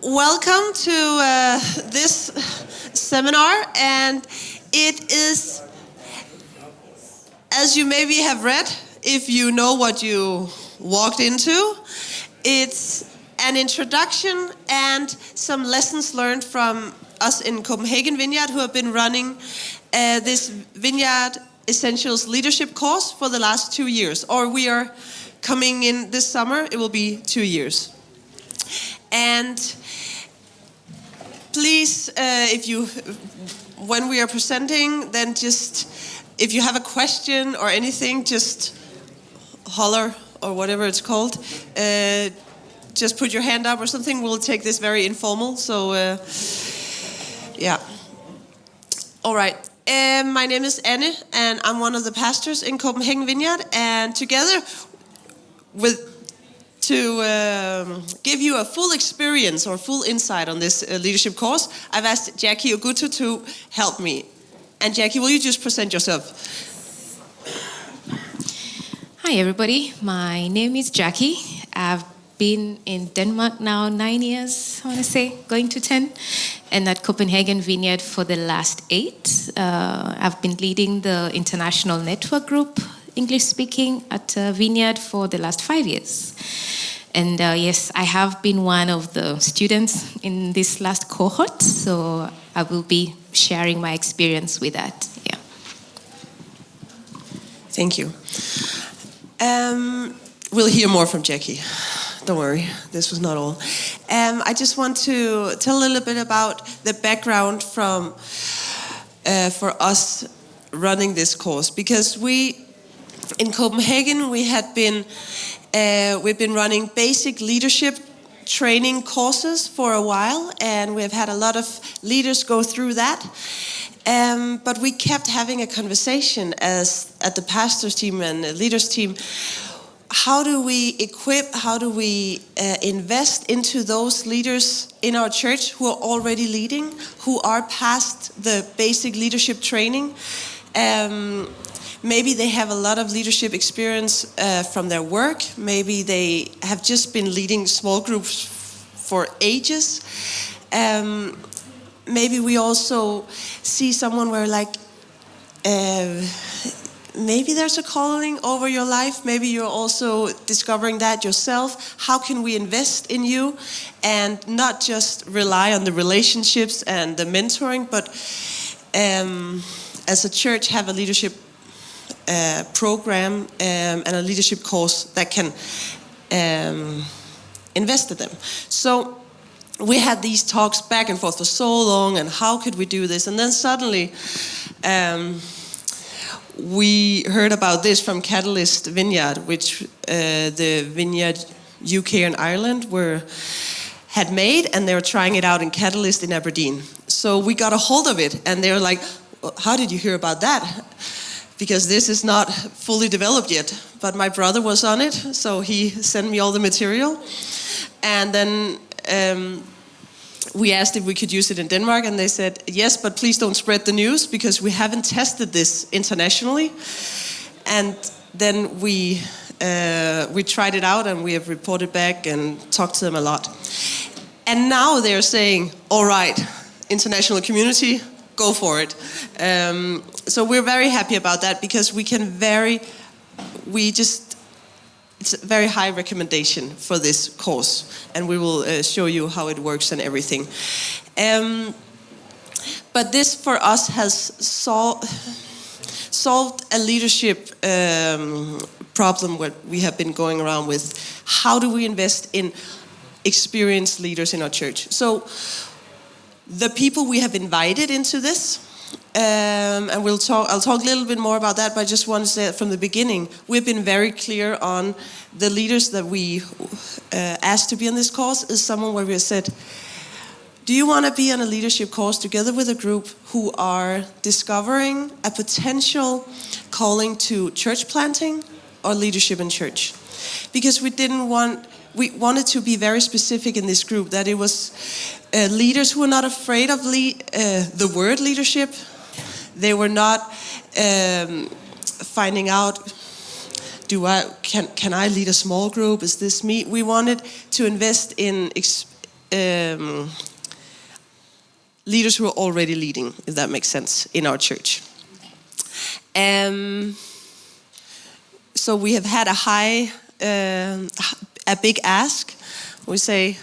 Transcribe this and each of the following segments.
Welcome to this seminar, and it is, as you maybe have read, if you know what you walked into, it's an introduction and some lessons learned from us in Copenhagen Vineyard, who have been running this Vineyard Essentials Leadership course for the last 2 years. Or we are coming in this summer, it will be 2 years. And please, when we are presenting, then just, if you have a question or anything, just holler or whatever it's called. Just put your hand up or something. We'll take this very informal. So, yeah. All right. My name is Anne, and I'm one of the pastors in Copenhagen Vineyard. And together to give you a full experience or full insight on this leadership course, I've asked Jackie Ogutu to help me. And Jackie, will you just present yourself? Hi everybody, my name is Jackie. I've been in Denmark now 9 years, I want to say, going to 10, and at Copenhagen Vineyard for the last 8. I've been leading the international network group, English speaking, at Vineyard for the last 5 years. And yes, I have been one of the students in this last cohort, so I will be sharing my experience with that. Yeah. Thank you. We'll hear more from Jackie. Don't worry, this was not all. I just want to tell a little bit about the background for us running this course, because in Copenhagen we've been running basic leadership training courses for a while, and we've had a lot of leaders go through that. But we kept having a conversation at the pastors team and the leaders team. How do we equip, how do we invest into those leaders in our church who are already leading, who are past the basic leadership training? Maybe they have a lot of leadership experience from their work. Maybe they have just been leading small groups for ages. Maybe we also see someone where maybe there's a calling over your life. Maybe you're also discovering that yourself. How can we invest in you and not just rely on the relationships and the mentoring, but as a church have a leadership program and a leadership course that can invest in them. So we had these talks back and forth for so long, and how could we do this? And then suddenly we heard about this from Catalyst Vineyard, which the Vineyard UK and Ireland had made, and they were trying it out in Catalyst in Aberdeen. So we got a hold of it, and they were like, how did you hear about that? Because this is not fully developed yet. But my brother was on it, so he sent me all the material. And then we asked if we could use it in Denmark, and they said, yes, but please don't spread the news, because we haven't tested this internationally. And then we tried it out, and we have reported back and talked to them a lot. And now they're saying, all right, international community, go for it. So we're very happy about that, because it's a very high recommendation for this course, and we will show you how it works and everything. But this for us has solved a leadership problem what we have been going around with. How do we invest in experienced leaders in our church? So the people we have invited into this, and I'll talk a little bit more about that, but I just want to say that from the beginning, we've been very clear on the leaders that we asked to be on this course is someone where we have said, do you want to be on a leadership course together with a group who are discovering a potential calling to church planting or leadership in church? Because we wanted to be very specific in this group, that it was leaders who were not afraid of the word leadership. They were not finding out, can I lead a small group? Is this me? We wanted to invest in leaders who are already leading, if that makes sense, in our church. So we have had a big ask. We say,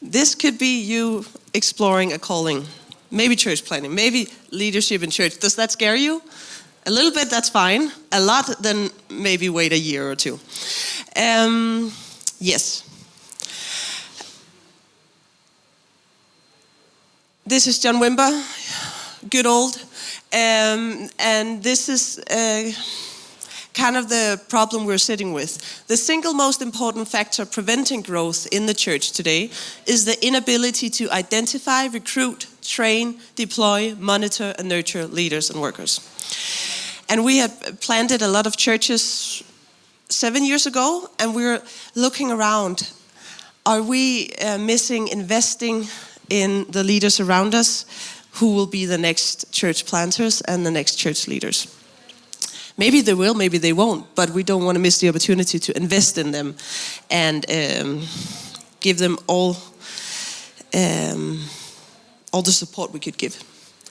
this could be you exploring a calling, maybe church planning, maybe leadership in church. Does that scare you? A little bit, that's fine. A lot, then maybe wait a year or two. Yes. This is John Wimber, good old. And this is kind of the problem we're sitting with. The single most important factor preventing growth in the church today is the inability to identify, recruit, train, deploy, monitor, and nurture leaders and workers. And we had planted a lot of churches 7 years ago, and we're looking around. Are we missing investing in the leaders around us who will be the next church planters and the next church leaders? Maybe they will, maybe they won't, but we don't want to miss the opportunity to invest in them and give them all the support we could give.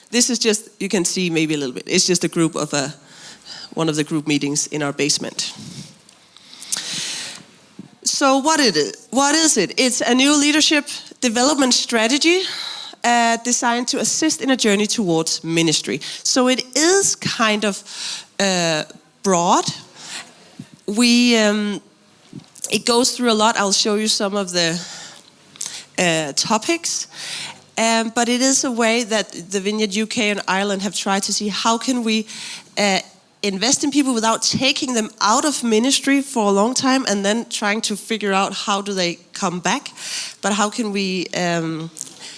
This is just, you can see maybe a little bit, it's just a group of one of the group meetings in our basement. So what is it? It's a new leadership development strategy designed to assist in a journey towards ministry. So it is kind of broad. It goes through a lot. I'll show you some of the topics. But it is a way that the Vineyard UK and Ireland have tried to see how can we invest in people without taking them out of ministry for a long time and then trying to figure out how do they come back. But how can we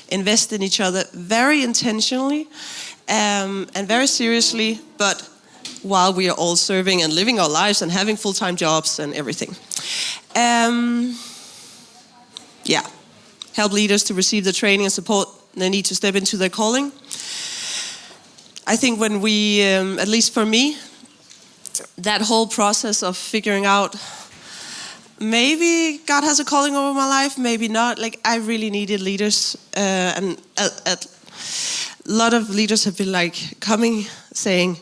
invest in each other very intentionally and very seriously, but while we are all serving and living our lives and having full-time jobs and everything. Help leaders to receive the training and support they need to step into their calling. I think when we, at least for me, that whole process of figuring out maybe God has a calling over my life, maybe not. Like, I really needed leaders, and a lot of leaders have been like coming saying,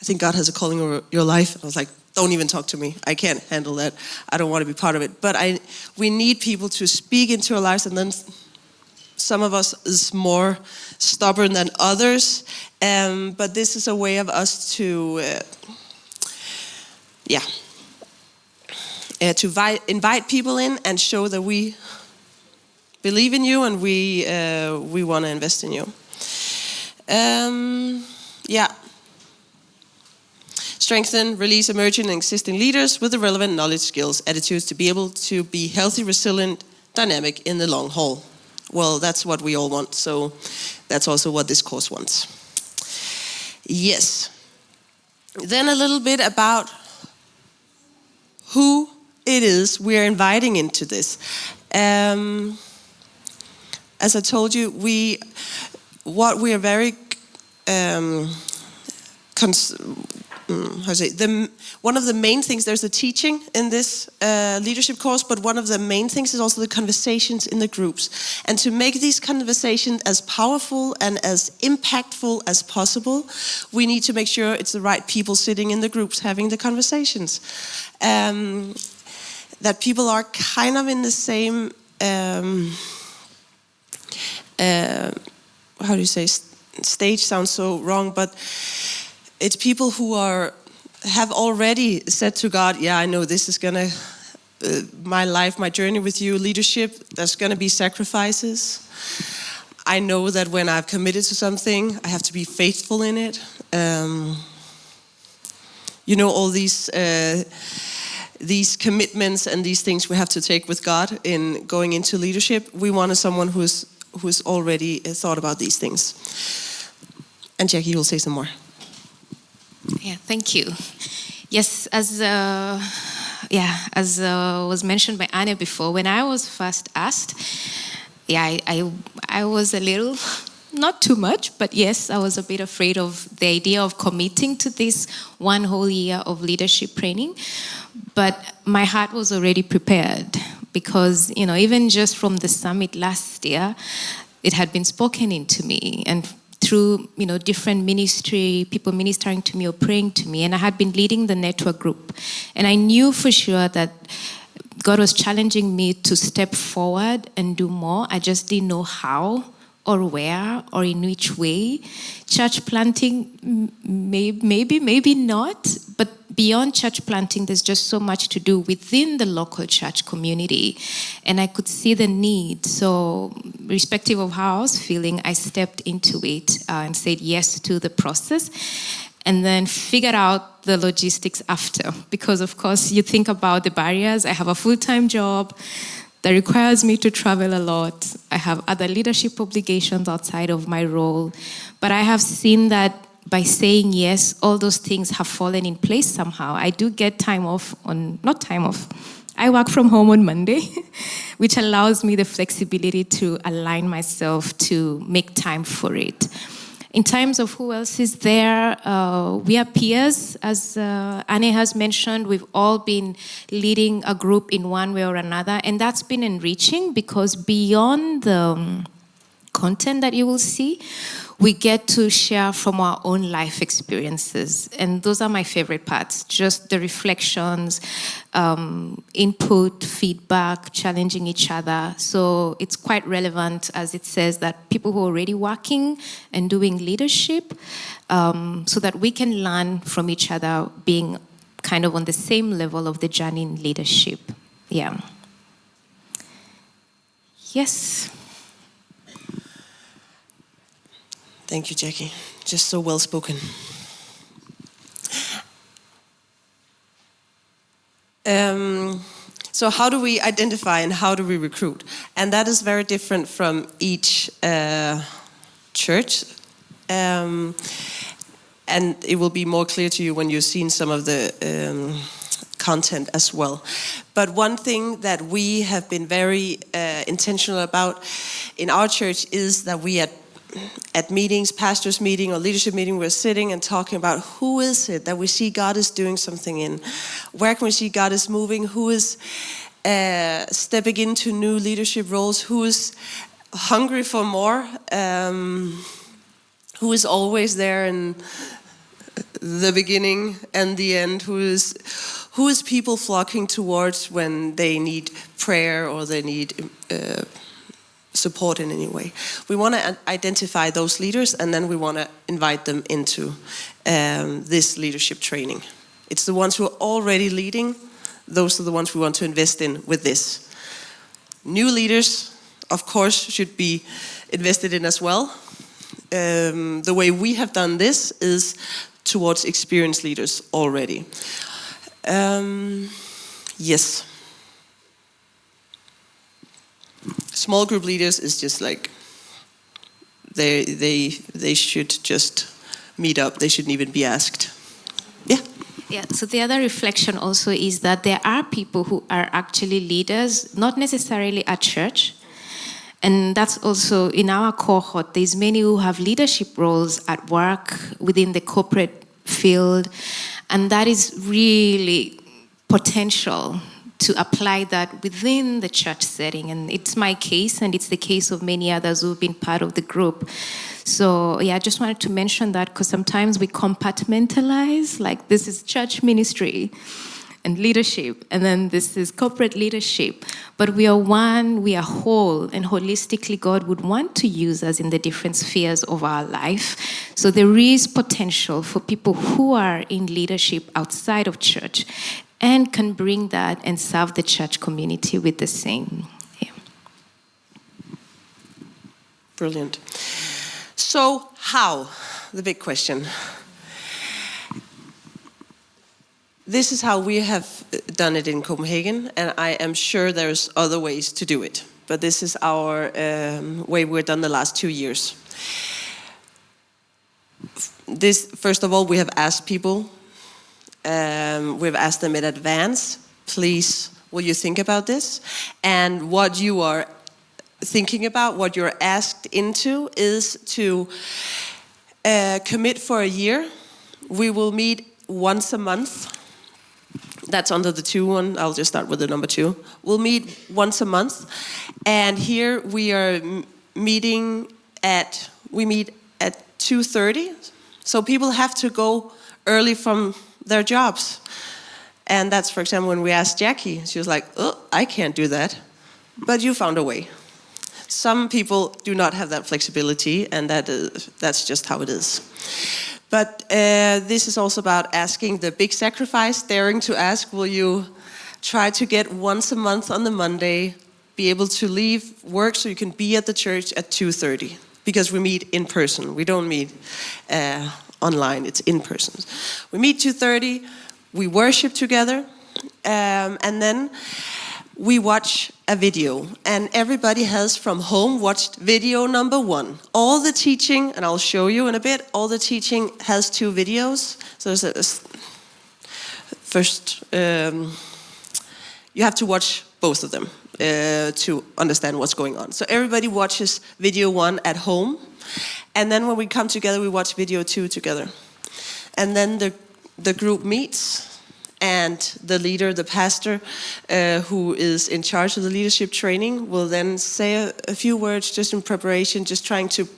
I think God has a calling over your life. And I was like, don't even talk to me. I can't handle that. I don't want to be part of it. But we need people to speak into our lives, and then some of us is more stubborn than others. But this is a way of us to invite people in and show that we believe in you and we want to invest in you. Strengthen, release emerging and existing leaders with the relevant knowledge, skills, attitudes to be able to be healthy, resilient, dynamic in the long haul. Well, that's what we all want, so that's also what this course wants. Yes. Then a little bit about who it is we're inviting into this. As I told you, what we are very one of the main things, there's a teaching in this leadership course, but one of the main things is also the conversations in the groups. And to make these conversations as powerful and as impactful as possible, we need to make sure it's the right people sitting in the groups having the conversations. That people are kind of in the same, how do you say, stage sounds so wrong, but it's people who have already said to God, yeah, I know this is gonna, my life, my journey with you, leadership, there's gonna be sacrifices. I know that when I've committed to something, I have to be faithful in it. All these commitments and these things we have to take with God in going into leadership. We wanted someone who's already thought about these things. And Jackie will say some more. Yeah, thank you. Yes, as was mentioned by Anna before, when I was first asked, I was a little, not too much, but yes, I was a bit afraid of the idea of committing to this one whole year of leadership training. But my heart was already prepared because, even just from the summit last year, it had been spoken into me, and through, different ministry, people ministering to me or praying to me, and I had been leading the network group, and I knew for sure that God was challenging me to step forward and do more. I just didn't know how or where or in which way. Church planting, maybe not, but beyond church planting, there's just so much to do within the local church community. And I could see the need. So, irrespective of how I was feeling, I stepped into it and said yes to the process. And then figured out the logistics after. Because, of course, you think about the barriers. I have a full-time job that requires me to travel a lot. I have other leadership obligations outside of my role. But I have seen that by saying yes, all those things have fallen in place somehow. I do get I work from home on Monday, which allows me the flexibility to align myself to make time for it. In terms of who else is there, we are peers. As Anne has mentioned, we've all been leading a group in one way or another, and that's been enriching because beyond the content that you will see, we get to share from our own life experiences. And those are my favorite parts, just the reflections, input, feedback, challenging each other. So it's quite relevant, as it says, that people who are already working and doing leadership, so that we can learn from each other being kind of on the same level of the journey in leadership. Yeah. Yes. Thank you, Jackie. Just so well spoken. So how do we identify and how do we recruit? And that is very different from each church. And it will be more clear to you when you've seen some of the content as well. But one thing that we have been very intentional about in our church is that we at meetings, pastors' meeting or leadership meeting, we're sitting and talking about who is it that we see God is doing something in? Where can we see God is moving? Who is stepping into new leadership roles? Who is hungry for more? Who is always there in the beginning and the end? Who is people flocking towards when they need prayer or they need support in any way? We want to identify those leaders, and then we want to invite them into this leadership training. It's the ones who are already leading. Those are the ones we want to invest in with this. New leaders, of course, should be invested in as well. The way we have done this is towards experienced leaders already. Yes. Small group leaders is just like they should just meet up. They shouldn't even be asked. Yeah. Yeah, so the other reflection also is that there are people who are actually leaders, not necessarily at church. And that's also in our cohort, there's many who have leadership roles at work, within the corporate field. And that is really potential to apply that within the church setting. And it's my case, and it's the case of many others who've been part of the group. So yeah, I just wanted to mention that because sometimes we compartmentalize, like this is church ministry and leadership, and then this is corporate leadership. But we are one, we are whole, and holistically God would want to use us in the different spheres of our life. So there is potential for people who are in leadership outside of church and can bring that and serve the church community with the same. Yeah. Brilliant. So how? The big question. This is how we have done it in Copenhagen, and I am sure there's other ways to do it. But this is our way we've done the last 2 years. This, first of all, we have asked people. We've asked them in advance, please, will you think about this? And what you are thinking about, what you're asked into, is to commit for a year. We will meet once a month. That's under the 2 one. I'll just start with the number 2. We'll meet once a month, and here we are meeting at 2:30. So people have to go early from their jobs. And that's, for example, when we asked Jackie, she was like, "Oh, I can't do that." But you found a way. Some people do not have that flexibility, and that's just how it is. But this is also about asking the big sacrifice, daring to ask, will you try to get once a month on the Monday, be able to leave work so you can be at the church at 2:30? Because we meet in person. We don't meet online, it's in person. We meet 2:30, we worship together, and then we watch a video. And everybody has from home watched video number 1. All the teaching, and I'll show you in a bit, all the teaching has 2 videos. So there's first, you have to watch both of them to understand what's going on. So everybody watches video 1 at home. And then when we come together, we watch video 2 together. And then the group meets, and the leader, the pastor, who is in charge of the leadership training, will then say a few words just in preparation, just trying to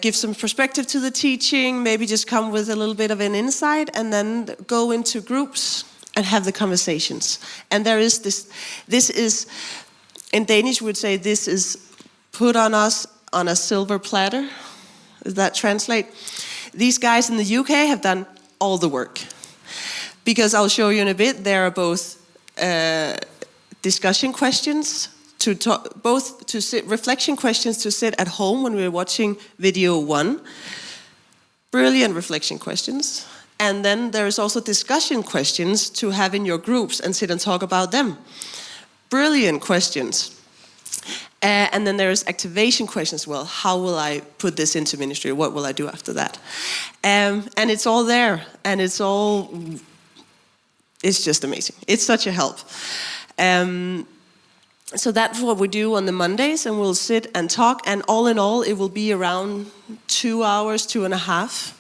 give some perspective to the teaching, maybe just come with a little bit of an insight, and then go into groups and have the conversations. And there is this is, in Danish we would say, this is put on us on a silver platter. Does that translate? These guys in the UK have done all the work. Because I'll show you in a bit, there are both discussion questions, reflection questions to sit at home when we're watching video 1. Brilliant reflection questions. And then there's also discussion questions to have in your groups and sit and talk about them. Brilliant questions. And then there's activation questions. Well, how will I put this into ministry? What will I do after that? And it's all there, and it's just amazing. It's such a help. So that's what we do on the Mondays, and we'll sit and talk, and all in all, it will be around 2 hours, 2.5.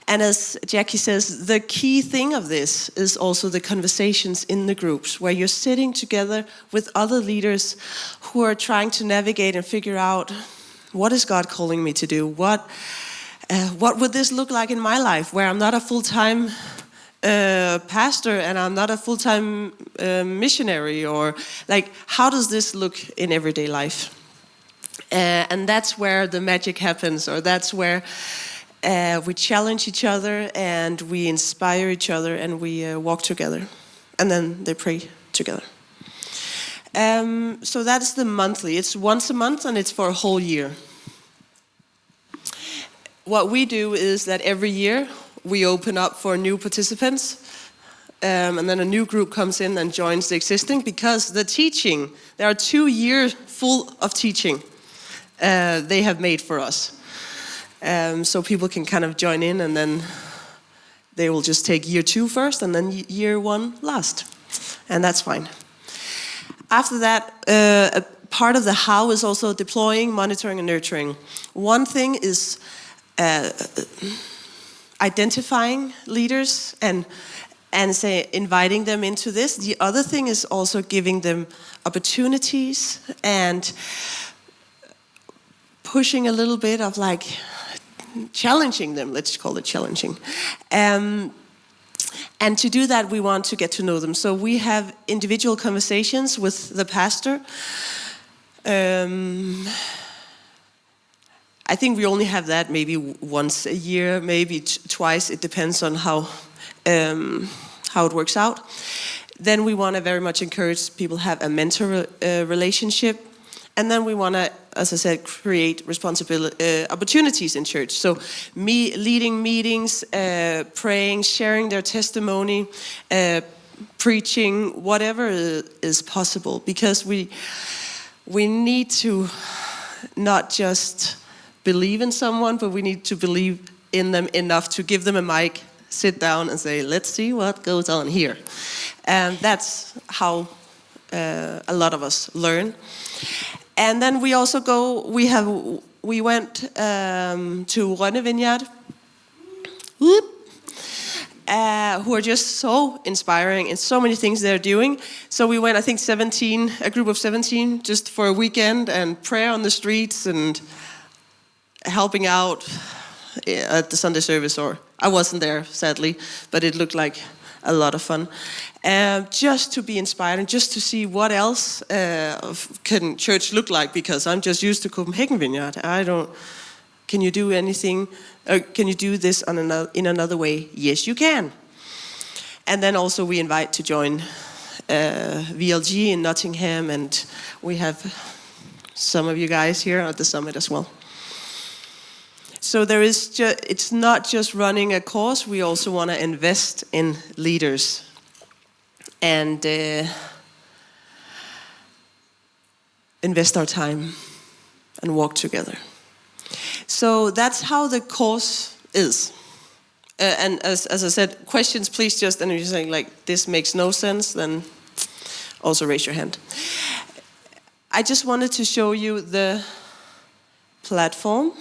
And as Jackie says, the key thing of this is also the conversations in the groups, where you're sitting together with other leaders who are trying to navigate and figure out, what is God calling me to do? What would this look like in my life, where I'm not a full-time pastor and I'm not a full-time missionary, or like, how does this look in everyday life? And that's where the magic happens, or that's where we challenge each other and we inspire each other, and we walk together, and then they pray together. So that's the monthly. It's once a month, and it's for a whole year. What we do is that every year we open up for new participants, and then a new group comes in and joins the existing, because the teaching, there are 2 years full of teaching they have made for us. So people can kind of join in, and then they will just take year 2 first, and then year 1 last. And that's fine. After that, a part of the how is also deploying, monitoring, and nurturing. One thing is identifying leaders and say inviting them into this. The other thing is also giving them opportunities and pushing a little bit of like challenging them. Let's call it challenging. And to do that, we want to get to know them. So we have individual conversations with the pastor. I think we only have that maybe once a year, maybe twice. It depends on how it works out. Then we want to very much encourage people to have a mentor relationship. And then we want to, as I said, create opportunities in church. So leading meetings, praying, sharing their testimony, preaching, whatever is possible. Because we need to not just believe in someone, but we need to believe in them enough to give them a mic, sit down and say, let's see what goes on here. And that's how a lot of us learn. And then we also we went to Rønne Vineyard. who are just so inspiring and so many things they're doing. So we went, I think, a group of 17, just for a weekend, and prayer on the streets and helping out at the Sunday service. Or I wasn't there, sadly, but it looked like a lot of fun. Just to be inspired and just to see what else can church look like, because I'm just used to Copenhagen Vineyard. Can you do anything? Can you do this in another way? Yes, you can. And then also we invite to join VLG in Nottingham, and we have some of you guys here at the summit as well. So it's not just running a course, we also want to invest in leaders and invest our time and walk together. So that's how the course is. And as I said, questions, please just, and if you're saying like, this makes no sense, then also raise your hand. I just wanted to show you the platform.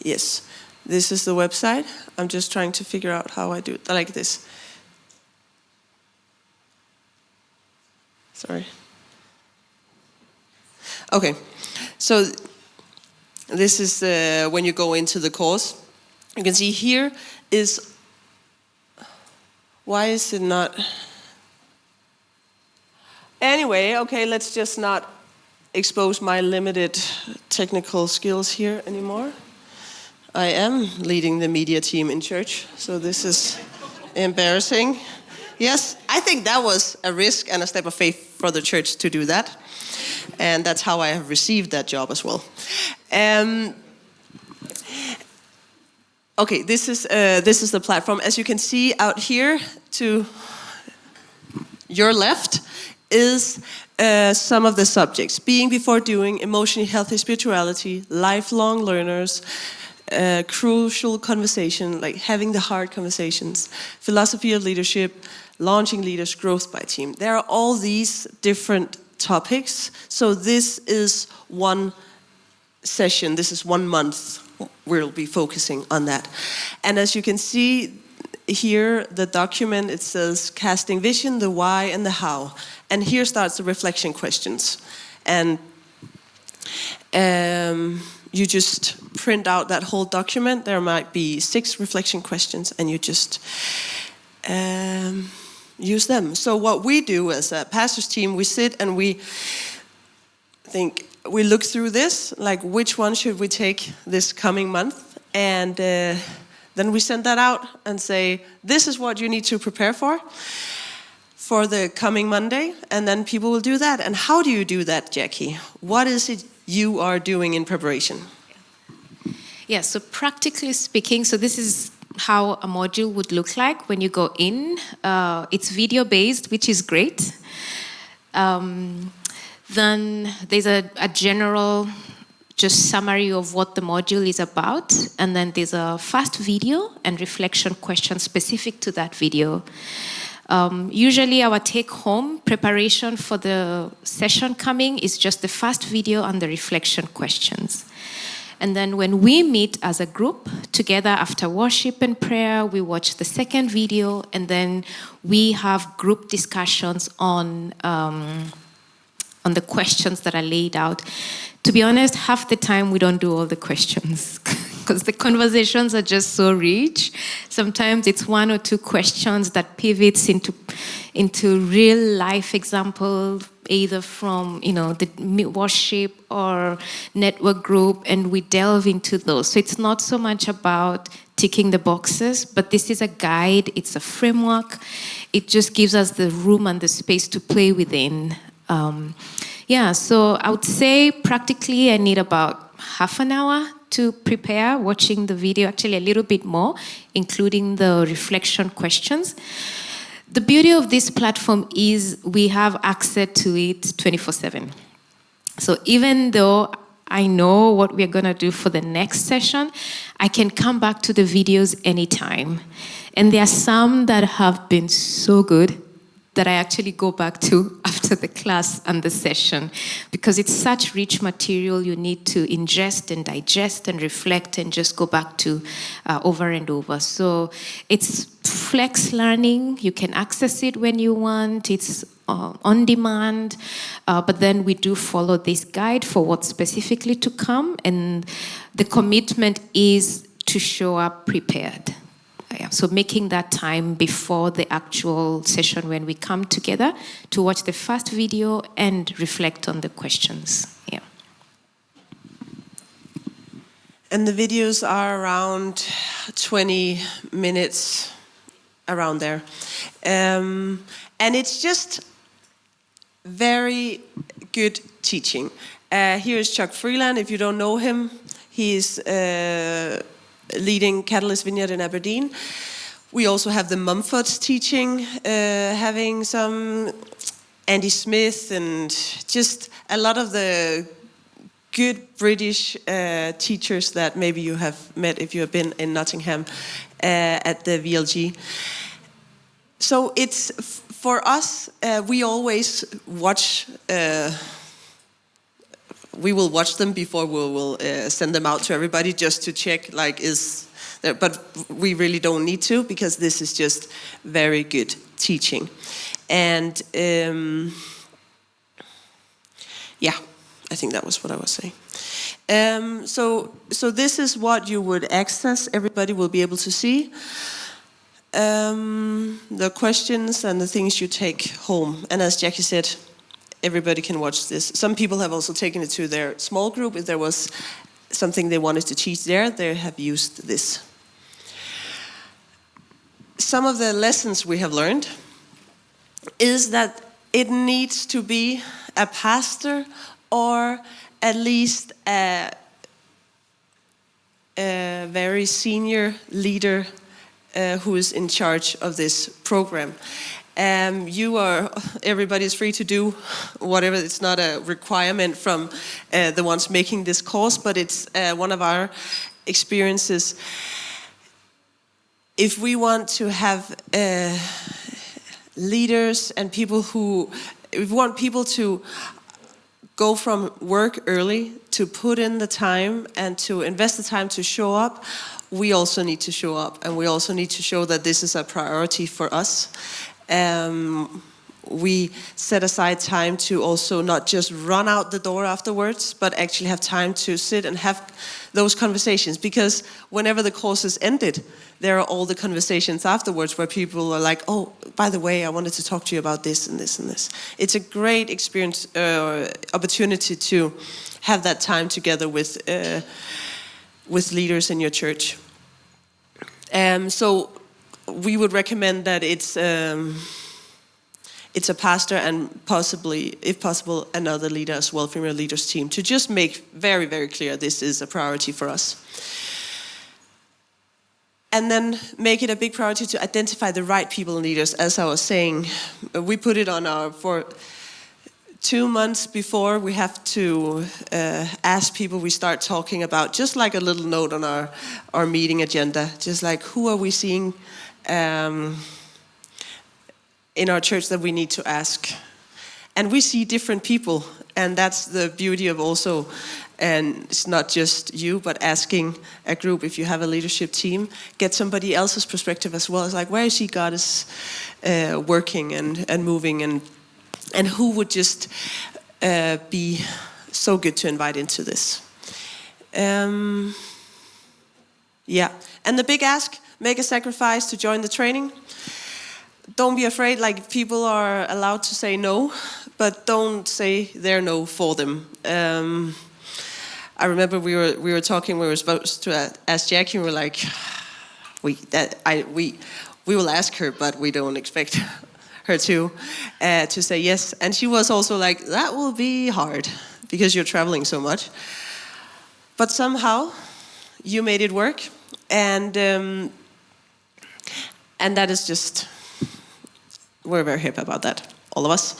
Yes, this is the website. I'm just trying to figure out how I do it, like this. Sorry. Okay, so this is when you go into the course. You can see here is, why is it not? Anyway, okay, let's just not expose my limited technical skills here anymore. I am leading the media team in church, so this is embarrassing. Yes, I think that was a risk and a step of faith for the church to do that. And that's how I have received that job as well. Okay, this is the platform. As you can see out here to your left is some of the subjects. Being before doing, emotionally healthy spirituality, lifelong learners, crucial conversation, like having the hard conversations, philosophy of leadership, launching leaders, growth by team. There are all these different topics. So this is one session, this is 1 month. We'll be focusing on that. And as you can see here, the document, it says casting vision, the why and the how. And here starts the reflection questions. And you just print out that whole document. There might be 6 reflection questions, and you just use them. So what we do as a pastor's team, we sit and we look through this, like which one should we take this coming month, and then we send that out and say, this is what you need to prepare for the coming Monday, and then people will do that. And how do you do that, Jackie? What is it you are doing in preparation? Yeah, so practically speaking, so this is how a module would look like when you go in. It's video-based, which is great. Then there's a general just summary of what the module is about, and then there's a fast video and reflection question specific to that video. Usually our take-home preparation for the session coming is just the fast video and the reflection questions. And then when we meet as a group together after worship and prayer, we watch the second video, and then we have group discussions on the questions that are laid out. To be honest, half the time we don't do all the questions because the conversations are just so rich. Sometimes it's 1 or 2 questions that pivots into real life example, either from the worship or network group, and we delve into those. So it's not so much about ticking the boxes, but this is a guide, it's a framework. It just gives us the room and the space to play within. So I would say practically I need about half an hour to prepare watching the video, actually a little bit more, including the reflection questions. The beauty of this platform is we have access to it 24/7. So even though I know what we're going to do for the next session, I can come back to the videos anytime. And there are some that have been so good that I actually go back to after the class and the session, because it's such rich material you need to ingest and digest and reflect and just go back to over and over. So it's flex learning. You can access it when you want. It's on demand, but then we do follow this guide for what's specifically to come, and the commitment is to show up prepared. Yeah, so making that time before the actual session when we come together to watch the first video and reflect on the questions. Yeah. And the videos are around 20 minutes, around there. And it's just very good teaching. Here is Chuck Freeland. If you don't know him, he's leading Catalyst Vineyard in Aberdeen. We also have the Mumfords teaching, having some Andy Smith and just a lot of the good British teachers that maybe you have met if you have been in Nottingham at the VLG. So it's, for us, we always watch, we will watch them before we will send them out to everybody just to check, like, is there, but we really don't need to, because this is just very good teaching. And yeah, I think that was what I was saying. So this is what you would access. Everybody will be able to see the questions and the things you take home. And as Jackie said, everybody can watch this. Some people have also taken it to their small group. If there was something they wanted to teach there, they have used this. Some of the lessons we have learned is that it needs to be a pastor or at least a very senior leader who is in charge of this program. Everybody's free to do whatever. It's not a requirement from the ones making this course, but it's one of our experiences. If we want to have leaders and people who, if we want people to go from work early to put in the time and to invest the time to show up, we also need to show up, and we also need to show that this is a priority for us. We set aside time to also not just run out the door afterwards, but actually have time to sit and have those conversations. Because whenever the course is ended, there are all the conversations afterwards where people are like, oh, by the way, I wanted to talk to you about this and this and this. It's a great experience, opportunity to have that time together with leaders in your church. So we would recommend that it's a pastor and possibly, if possible, another leader as well from your leaders team, to just make very, very clear this is a priority for us. And then make it a big priority to identify the right people and leaders. As I was saying, we put it on for 2 months before we have to ask people we start talking about, just like a little note on our meeting agenda, just like who are we seeing in our church that we need to ask. And we see different people, and that's the beauty of also, and it's not just you, but asking a group, if you have a leadership team, get somebody else's perspective as well. It's like, where you see God is working and moving, and who would just be so good to invite into this. Yeah, and the big ask, make a sacrifice to join the training. Don't be afraid, like, people are allowed to say no, but don't say their no for them. I remember we were talking, we were supposed to ask Jackie, and we were like, we will ask her, but we don't expect her to say yes. And she was also like, that will be hard because you're traveling so much. But somehow you made it work, and that is just, we're very happy about that, all of us.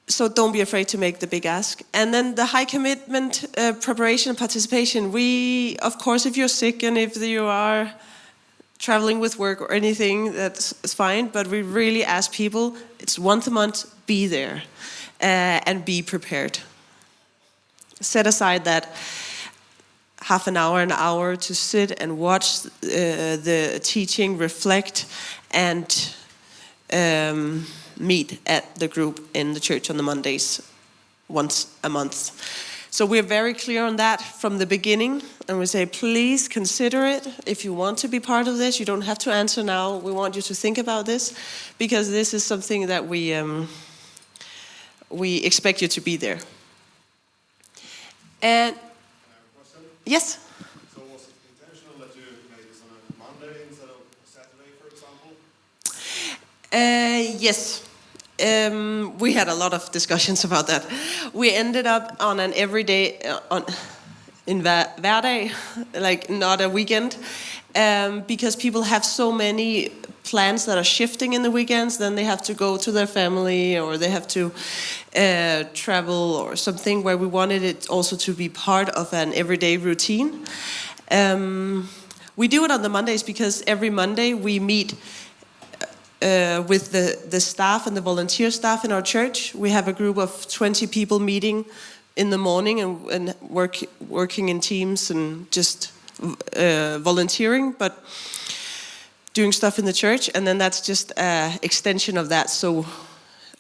So don't be afraid to make the big ask. And then the high commitment preparation and participation. We, of course, if you're sick and if you are traveling with work or anything, that's fine. But we really ask people, it's once a month, be there and be prepared. Set aside that half an hour to sit and watch the teaching, reflect, and meet at the group in the church on the Mondays once a month. So we're very clear on that from the beginning, and we say, please consider it if you want to be part of this. You don't have to answer now. We want you to think about this, because this is something that we expect you to be there. And yes? So was it intentional that you made this on a Monday instead of Saturday, for example? Yes. We had a lot of discussions about that. We ended up on an everyday, in hverdag, like not a weekend, because people have so many plans that are shifting in the weekends. Then they have to go to their family, or they have to travel or something, where we wanted it also to be part of an everyday routine. We do it on the Mondays because every Monday we meet with the staff and the volunteer staff in our church. We have a group of 20 people meeting in the morning and working in teams and just volunteering, but doing stuff in the church. And then that's just an extension of that. So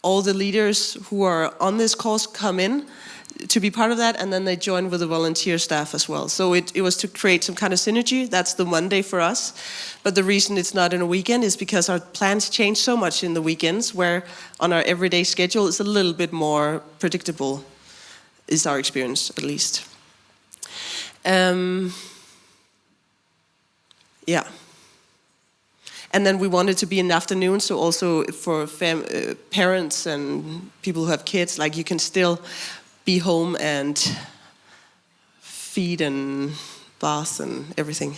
all the leaders who are on this course come in to be part of that, and then they join with the volunteer staff as well. So it was to create some kind of synergy. That's the Monday for us. But the reason it's not in a weekend is because our plans change so much in the weekends, where on our everyday schedule it's a little bit more predictable, is our experience at least. Yeah. And then we wanted to be in the afternoon, so also for parents and people who have kids, like you can still be home and feed and bath and everything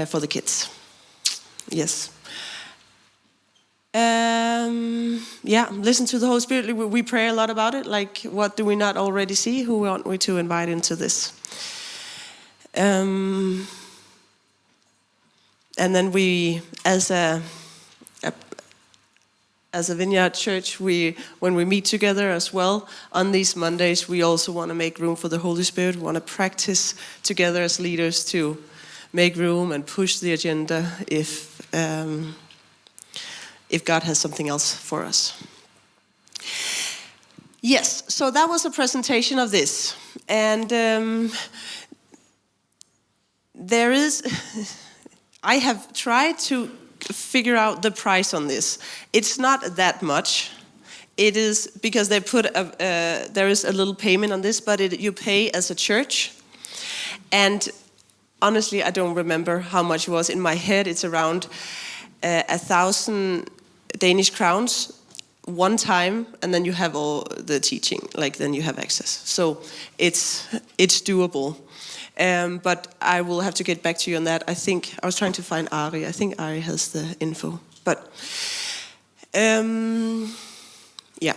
for the kids. Yes. Yeah, listen to the Holy Spirit. We pray a lot about it, like what do we not already see? Who want we to invite into this? And then we, as a Vineyard Church, when we meet together as well on these Mondays, we also want to make room for the Holy Spirit. We want to practice together as leaders to make room and push the agenda if God has something else for us. Yes, so that was a presentation of this. And I have tried to figure out the price on this. It's not that much. It is because they put there is a little payment on this, but you pay as a church. And honestly, I don't remember how much it was. In my head, it's around 1,000 Danish crowns one time, and then you have all the teaching. Like then you have access. So it's doable. But I will have to get back to you on that. I think I was trying to find Ari. I think Ari has the info. But yeah,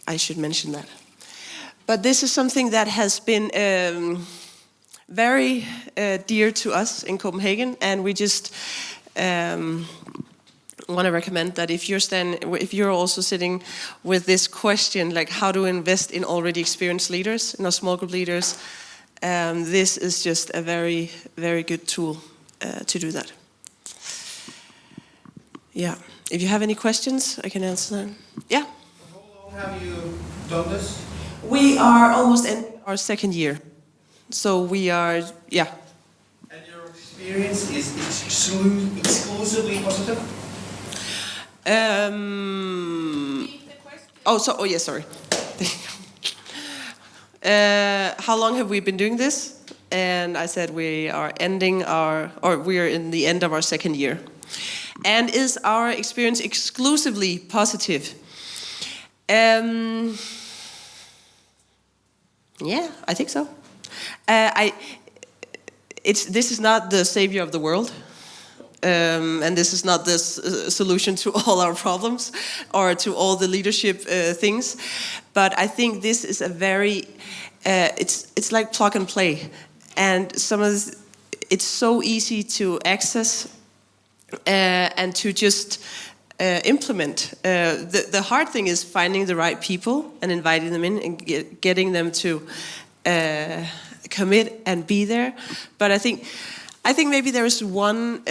I should mention that. But this is something that has been very dear to us in Copenhagen, and we just want to recommend that if you're also sitting with this question, like how to invest in already experienced leaders, in our small group leaders. This is just a very, very good tool to do that. Yeah. If you have any questions, I can answer them. Yeah? How long have you done this? We are almost in our second year. So we are, yeah. And your experience is exclusively positive? Sorry. How long have we been doing this? And I said we are in the end of our second year. And is our experience exclusively positive? Yeah, I think so. This is not the savior of the world. And this is not the solution to all our problems or to all the leadership things. But I think this is a very, it's like plug and play. And it's so easy to access and to just implement. The hard thing is finding the right people and inviting them in and getting them to commit and be there. But I think maybe there is one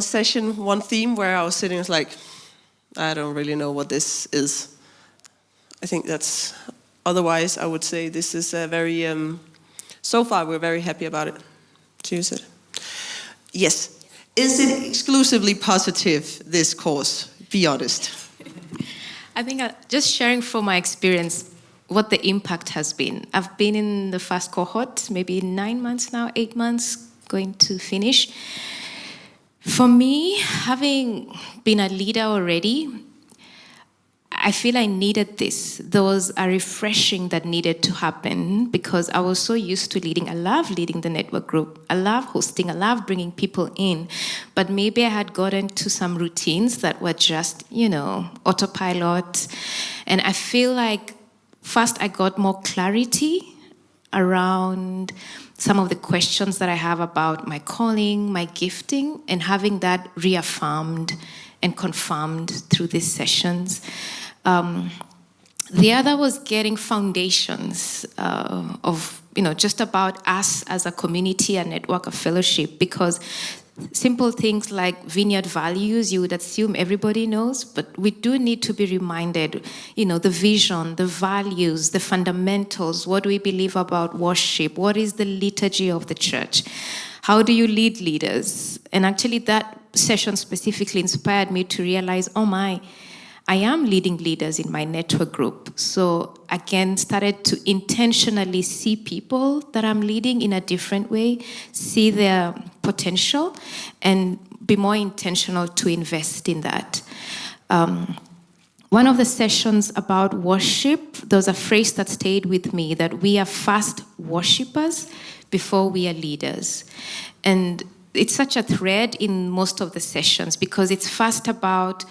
session, one theme where I was sitting and was like, I don't really know what this is. I think that's, otherwise I would say this is a very, so far we're very happy about it. To use it. Yes. Is it exclusively positive, this course? Be honest. I think just sharing from my experience what the impact has been. I've been in the first cohort, maybe 9 months now, 8 months, going to finish. For me, having been a leader already, I feel I needed this. There was a refreshing that needed to happen because I was so used to leading. I love leading the network group. I love hosting. I love bringing people in. But maybe I had gotten to some routines that were just, autopilot. And I feel like first I got more clarity around some of the questions that I have about my calling, my gifting, and having that reaffirmed and confirmed through these sessions. The other was getting foundations of, just about us as a community, a network, a fellowship, because simple things like Vineyard values, you would assume everybody knows, but we do need to be reminded, the vision, the values, the fundamentals, what do we believe about worship, what is the liturgy of the church, how do you lead leaders? And actually that session specifically inspired me to realize, I am leading leaders in my network group. So again, started to intentionally see people that I'm leading in a different way, see their potential, and be more intentional to invest in that. One of the sessions about worship, there was a phrase that stayed with me, that we are first worshipers before we are leaders. And it's such a thread in most of the sessions because it's first about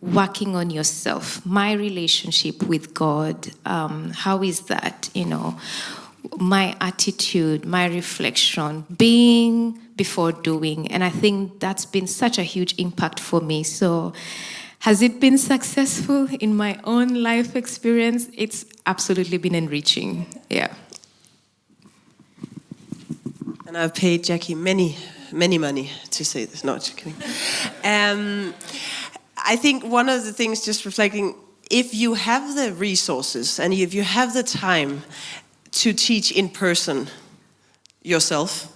working on yourself, my relationship with God, how is that, my attitude, my reflection, being before doing. And I think that's been such a huge impact for me. So has it been successful in my own life experience? It's absolutely been enriching, yeah. And I've paid Jackie many money to say this, no, just kidding. I think one of the things, just reflecting, if you have the resources and if you have the time to teach in person yourself,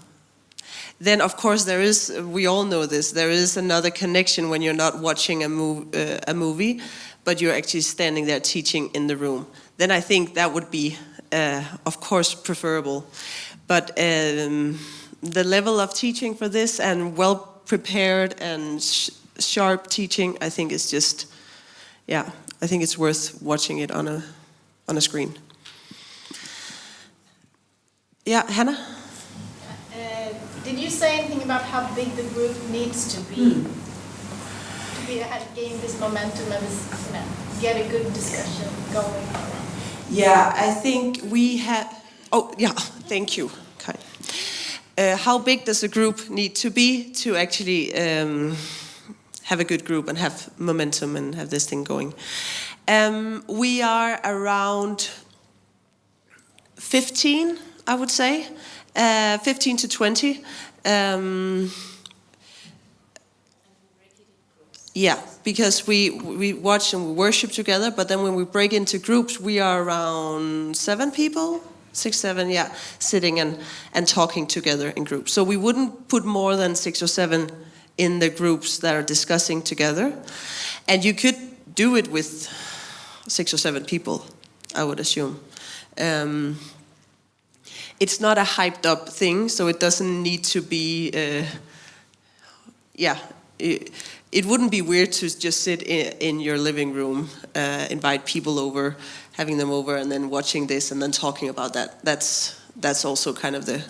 then of course there is, we all know this, there is another connection when you're not watching a movie, but you're actually standing there teaching in the room. Then I think that would be, of course, preferable. But the level of teaching for this and well prepared and sharp teaching, I think is just, I think it's worth watching it on a screen. Yeah, Hannah? Did you say anything about how big the group needs to be to gain this momentum and this, get a good discussion going? Yeah, I think we have. Oh, yeah, thank you, Kai. How big does a group need to be to actually have a good group and have momentum and have this thing going? We are around 15, I would say, 15 to 20. Yeah, because we watch and we worship together, but then when we break into groups, we are around 7 people, 6, 7, sitting and talking together in groups. So we wouldn't put more than 6 or 7 in the groups that are discussing together. And you could do it with 6 or 7 people, I would assume. It's not a hyped up thing, so it doesn't need to be, it wouldn't be weird to just sit in your living room, invite people over, having them over and then watching this and then talking about that. That's also kind of the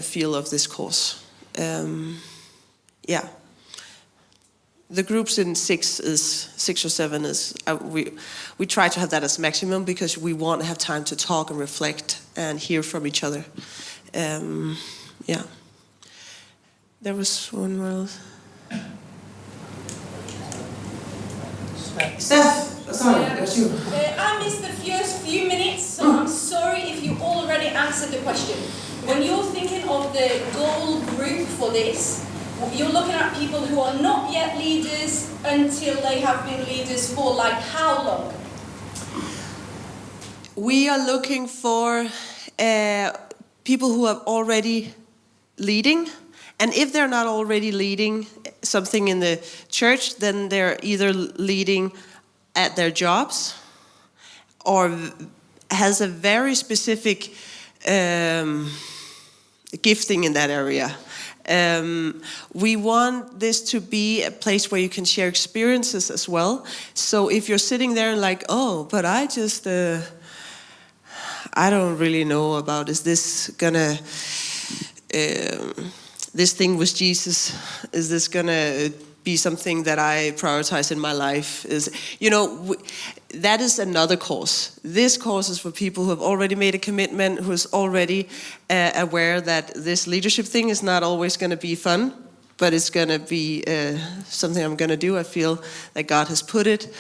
feel of this course. The groups in 6 or 7 is we try to have that as maximum because we want to have time to talk and reflect and hear from each other. There was one more. Steph, sorry, that's you. I missed the first few minutes, so I'm sorry if you already answered the question. When you're thinking of the goal group for this, you're looking at people who are not yet leaders until they have been leaders for like how long? We are looking for people who are already leading. And if they're not already leading something in the church, then they're either leading at their jobs or has a very specific gifting in that area. We want this to be a place where you can share experiences as well. So if you're sitting there and like, oh, but I just, I don't really know about, is this gonna... this thing with Jesus, is this gonna be something that I prioritize in my life? That is another course. This course is for people who have already made a commitment, who is already aware that this leadership thing is not always gonna be fun, but it's gonna be something I'm gonna do. I feel that God has put it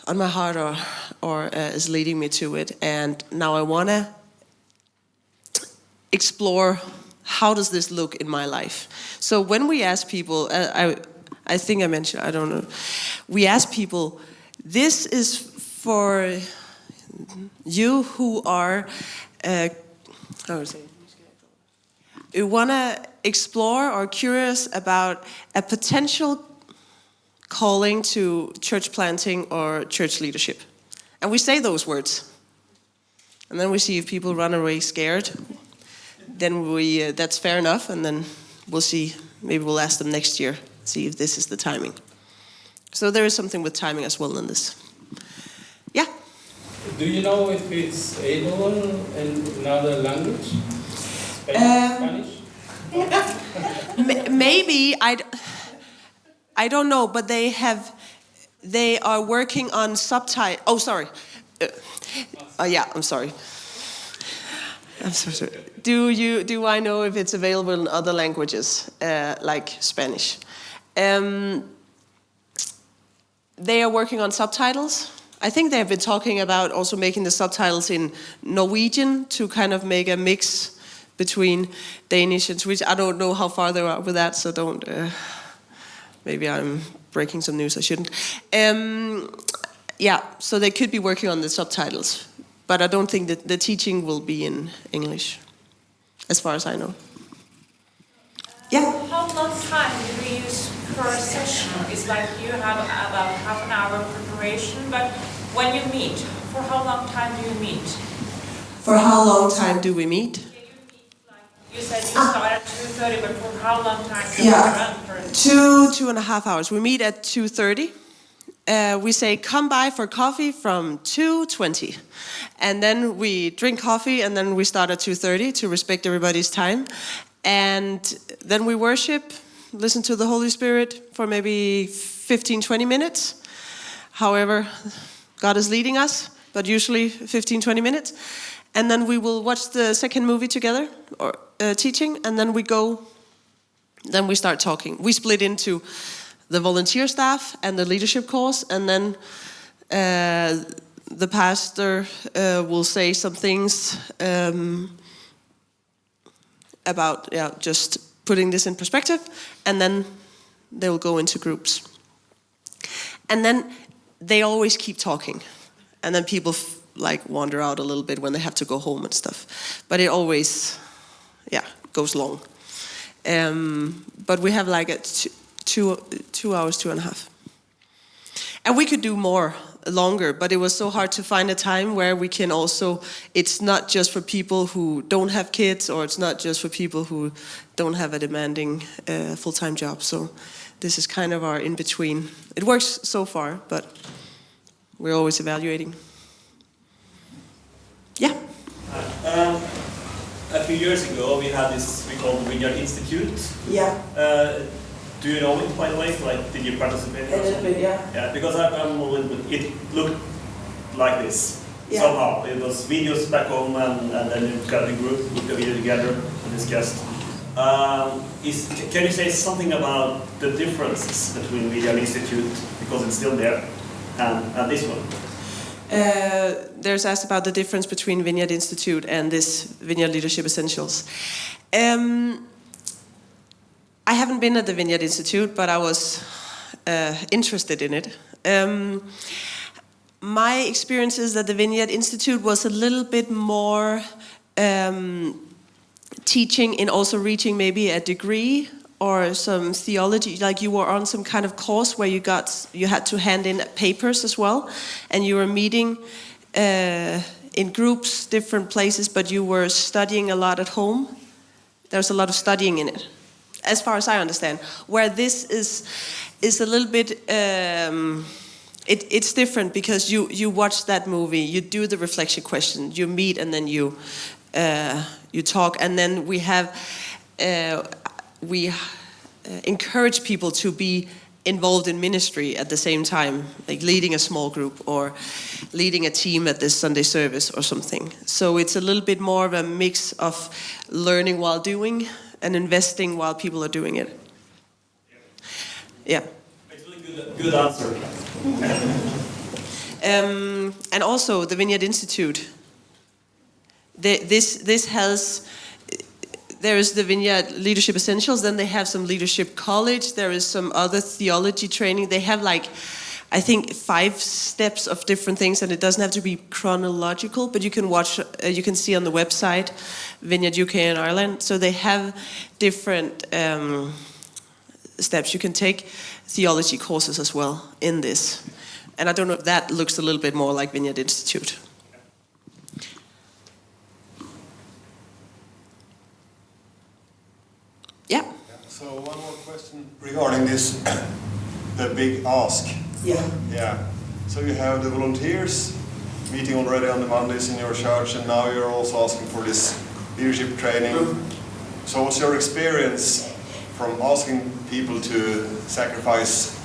on my heart or is leading me to it. And now I wanna explore, how does this look in my life? So when we ask people, I think I mentioned, I don't know, we ask people, this is for you who are, you want to explore or curious about a potential calling to church planting or church leadership. And we say those words. And then we see if people run away scared. Then that's fair enough, and then we'll see, maybe we'll ask them next year, see if this is the timing. So there is something with timing as well in this. Yeah? Do you know if it's able in another language? Spanish? Maybe, I don't know, but they are working on subtitles. Oh, sorry. Yeah, I'm sorry. I'm so sorry. Do I know if it's available in other languages, like Spanish? They are working on subtitles. I think they have been talking about also making the subtitles in Norwegian to kind of make a mix between Danish and Swedish. I don't know how far they are with that, so don't. Maybe I'm breaking some news I shouldn't. Yeah, so they could be working on the subtitles. But I don't think that the teaching will be in English, as far as I know. Yeah? How much time do we use per session? It's like you have about half an hour preparation, but when you meet, for how long time do you meet? For how long time do we meet? Yeah, you said you start at 2:30, but for how long time do you run for? 2.5 hours. We meet at 2:30. We say, come by for coffee from 2:20. And then we drink coffee, and then we start at 2:30 to respect everybody's time. And then we worship, listen to the Holy Spirit for maybe 15-20 minutes. However, God is leading us, but usually 15-20 minutes. And then we will watch the second movie together, or teaching, and then we start talking. We split into the volunteer staff and the leadership course, and then the pastor will say some things about just putting this in perspective, and then they will go into groups. And then they always keep talking, and then people wander out a little bit when they have to go home and stuff. But it always, goes long. But we have like a 2 hours, 2.5. And we could do more, longer, but it was so hard to find a time where we can also, it's not just for people who don't have kids, or it's not just for people who don't have a demanding full-time job. So this is kind of our in-between. It works so far, but we're always evaluating. Yeah? A few years ago, we had this we called the Vineyard Institute. Yeah. Do you know it, by the way? Did you participate? A little bit, yeah. Yeah, because I'm a little bit, it looked like this. Yeah. Somehow. It was videos back home, and then you got a group, put the video together, and discussed. Can you say something about the differences between Vineyard Institute, because it's still there, and this one? There's asked about the difference between Vineyard Institute and this Vineyard Leadership Essentials. I haven't been at the Vineyard Institute, but I was interested in it. My experience is that the Vineyard Institute was a little bit more teaching and also reaching maybe a degree or some theology, like you were on some kind of course where you had to hand in papers as well, and you were meeting in groups, different places, but you were studying a lot at home. There's a lot of studying in it, as far as I understand. Where this is a little bit, it's different because you watch that movie, you do the reflection question, you meet, and then you talk, and then we encourage people to be involved in ministry at the same time, like leading a small group or leading a team at this Sunday service or something. So it's a little bit more of a mix of learning while doing and investing while people are doing it. Yeah. It's a really good answer. And also the Vineyard Institute. This has. There is the Vineyard Leadership Essentials, then they have some leadership college, there is some other theology training. They have I think 5 steps of different things, and it doesn't have to be chronological, but you can see on the website, Vineyard UK and Ireland. So they have different steps. You can take theology courses as well in this. And I don't know if that looks a little bit more like Vineyard Institute. Yeah. So one more question regarding this, the big ask. Yeah. Yeah. So you have the volunteers meeting already on the Mondays in your church, and now you're also asking for this leadership training. So what's your experience from asking people to sacrifice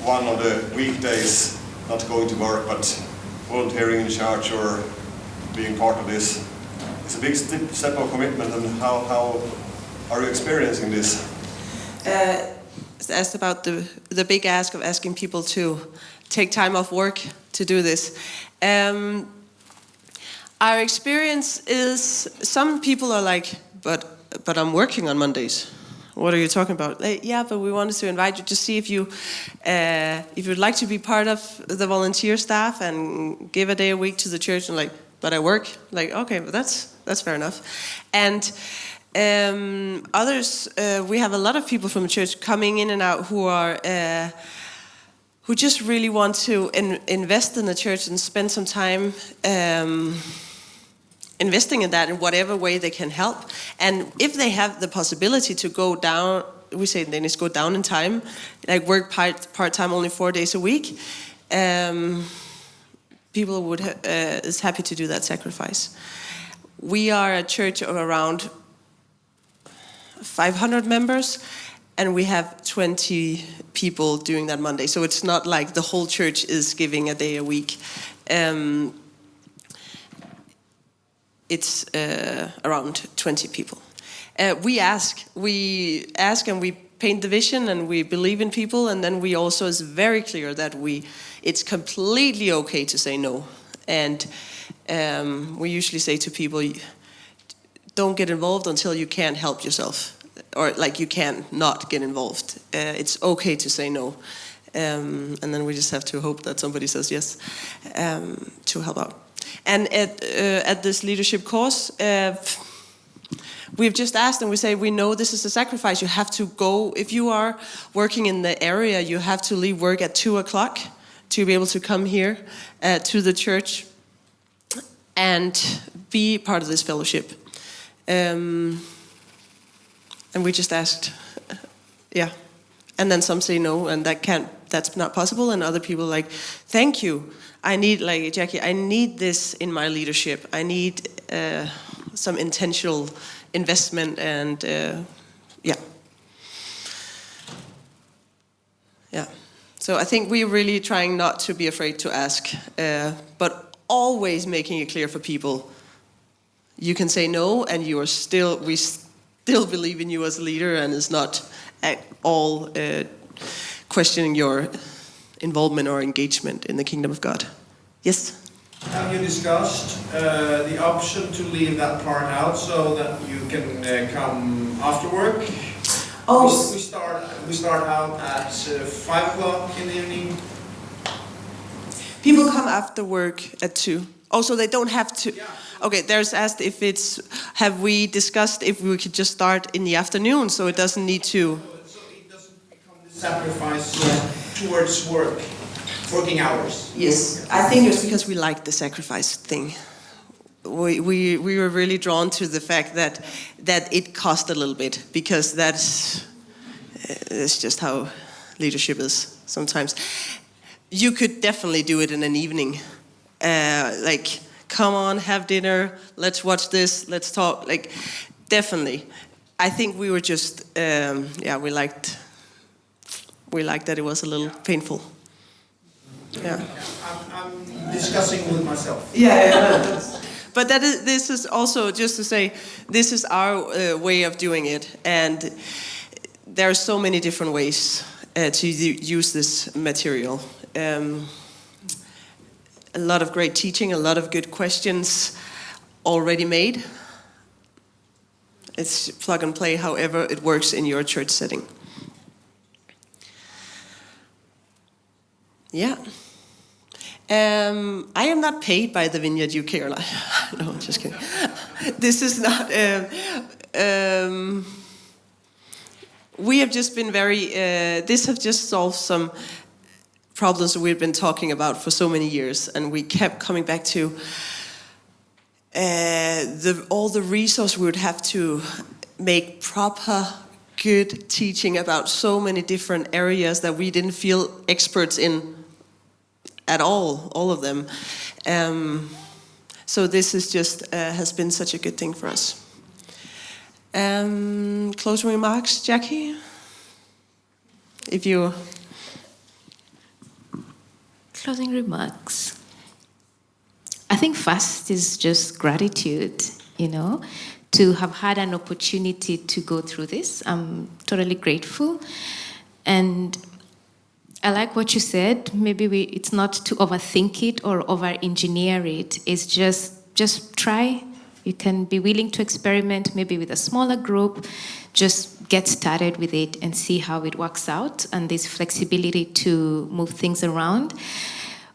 one of the weekdays, not going to work, but volunteering in church or being part of this? It's a big step of commitment, and how are you experiencing this? It's asked about the big ask of asking people to take time off work to do this. Our experience is some people are like, but I'm working on Mondays. What are you talking about? Yeah, but we wanted to invite you to see if you'd like to be part of the volunteer staff and give a day a week to the church. And but I work. Okay, but that's fair enough. And others, we have a lot of people from the church coming in and out who just really want to invest in the church and spend some time investing in that in whatever way they can help. And if they have the possibility to go down, we say in Danish, go down in time, work part-time only 4 days a week, people is happy to do that sacrifice. We are a church of around 500 members, and we have 20 people doing that Monday. So it's not like the whole church is giving a day a week. It's around 20 people. We ask and we paint the vision, and we believe in people, and then we also is very clear that it's completely okay to say no. And we usually say to people, don't get involved until you can't help yourself, or you can't not get involved. It's okay to say no, and then we just have to hope that somebody says yes to help out. And at this leadership course, we've just asked, and we say, we know this is a sacrifice. You have to go, if you are working in the area, you have to leave work at 2:00 to be able to come here to the church and be part of this fellowship. And we just asked, yeah. And then some say no, and that's not possible. And other people are like, thank you. I need, Jackie, I need this in my leadership. I need some intentional investment, and yeah. So I think we're really trying not to be afraid to ask, but always making it clear for people, you can say no, and we still still believe in you as a leader and is not at all questioning your involvement or engagement in the kingdom of God. Yes? Have you discussed the option to leave that part out so that you can come after work? Oh. We start out at 5 o'clock in the evening. People come after work at 2. Oh, so they don't have to. Yeah. Okay, there's asked if have we discussed if we could just start in the afternoon so it doesn't need to. So it doesn't become the sacrifice towards working hours. Yes, I think it's because we like the sacrifice thing. We were really drawn to the fact that it cost a little bit, because that's just how leadership is sometimes. You could definitely do it in an evening. Like, come on, have dinner, let's watch this, let's talk. Like, definitely. I think we were just, we liked that it was a little painful. Yeah. I'm discussing with myself. Yeah. But this is also, just to say, this is our way of doing it. And there are so many different ways to use this material. A lot of great teaching, a lot of good questions already made. It's plug and play, however it works in your church setting. Yeah. I am not paid by the Vineyard UK. No, I'm just kidding. This is not. We have just been very. This have just solved some problems that we've been talking about for so many years, and we kept coming back to all the resources we would have to make proper, good teaching about so many different areas that we didn't feel experts in at all of them. So this is just has been such a good thing for us. Closing remarks, Jackie? If you... Closing remarks. I think first is just gratitude, to have had an opportunity to go through this. I'm totally grateful. And I like what you said. Maybe it's not to overthink it or over-engineer it. It's just try. You can be willing to experiment maybe with a smaller group. Just get started with it and see how it works out. And there's flexibility to move things around.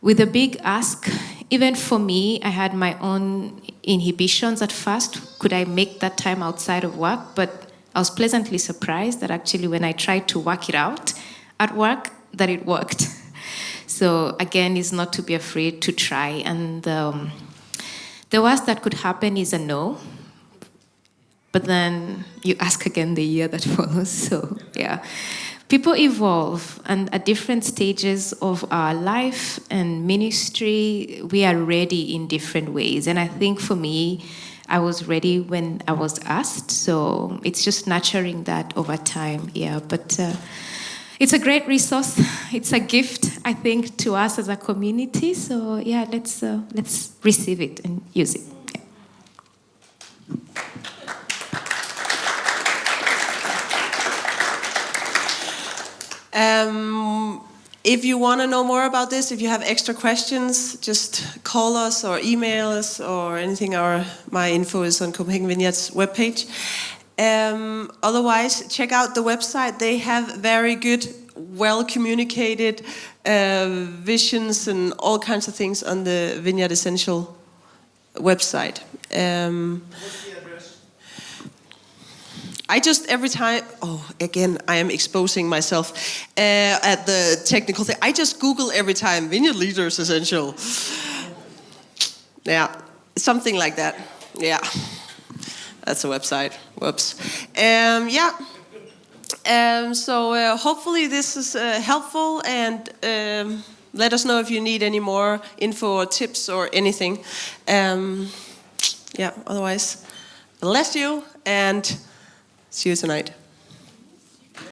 With a big ask, even for me, I had my own inhibitions at first. Could I make that time outside of work? But I was pleasantly surprised that actually when I tried to work it out at work, that it worked. So again, is not to be afraid to try. And the worst that could happen is a no. But then you ask again the year that follows. So yeah, people evolve, and at different stages of our life and ministry, we are ready in different ways. And I think for me, I was ready when I was asked. So it's just nurturing that over time. Yeah, but it's a great resource. It's a gift, I think, to us as a community. So yeah, let's receive it and use it. Yeah. If you want to know more about this, if you have extra questions, just call us or email us or anything. My info is on Copenhagen Vineyard's webpage. Otherwise, check out the website. They have very good, well-communicated visions and all kinds of things on the Vineyard Essential website. What's the address? I just every time, again, I am exposing myself at the technical thing. I just Google every time, Vineyard Leaders Essential. Yeah, something like that. Yeah. That's a website. Whoops. So hopefully this is helpful, and let us know if you need any more info or tips or anything. Otherwise, bless you and see you tonight.